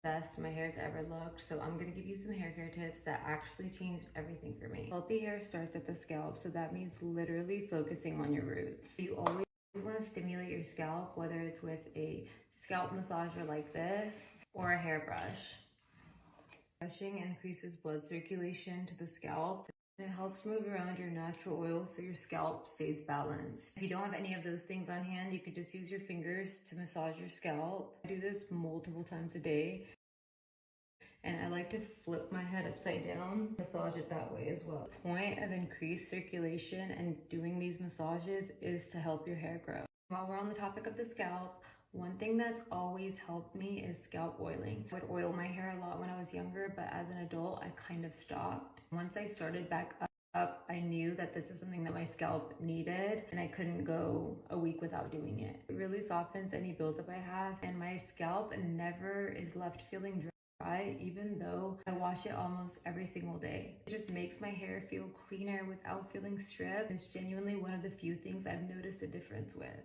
best my hair's ever looked. So I'm gonna give you some hair care tips that actually changed everything for me. Healthy hair starts at the scalp, so that means literally focusing on your roots. You always want to stimulate your scalp, whether it's with a scalp massager like this or a hairbrush. Brushing increases blood circulation to the scalp. It helps move around your natural oil so your scalp stays balanced. If you don't have any of those things on hand, you could just use your fingers to massage your scalp. I do this multiple times a day, and I like to flip my head upside down, massage it that way as well. The point of increased circulation and doing these massages is to help your hair grow. While we're on the topic of the scalp, one thing that's always helped me is scalp oiling. I would oil my hair a lot when I was younger, but as an adult, I kind of stopped. Once I started back up, I knew that this is something that my scalp needed, and I couldn't go a week without doing it. It really softens any buildup I have, and my scalp never is left feeling dry, even though I wash it almost every single day. It just makes my hair feel cleaner without feeling stripped. It's genuinely one of the few things I've noticed a difference with.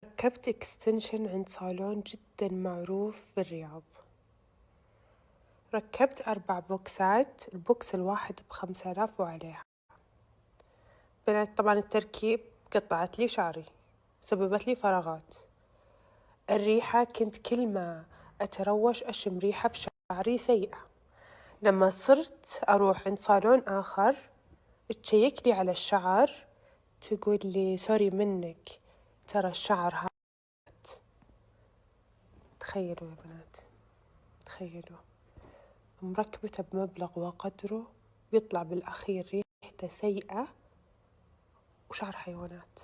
ركبت اكستنشن عند صالون جدا معروف بالرياض. ركبت 4 بوكسات، البوكس الواحد ب5000 وعليها. طبعا التركيب قطعت لي شعري، سببت لي فراغات. الريحة كنت كل ما أتروش أشم ريحة في شعري سيئة. لما صرت أروح عند صالون آخر تشيك لي على الشعر، تقول لي سوري منك، ترى الشعر هات. تخيلوا يا بنات، تخيلوا مركبته بمبلغ وقدره، يطلع بالأخير ريحته سيئة وشعر حيوانات.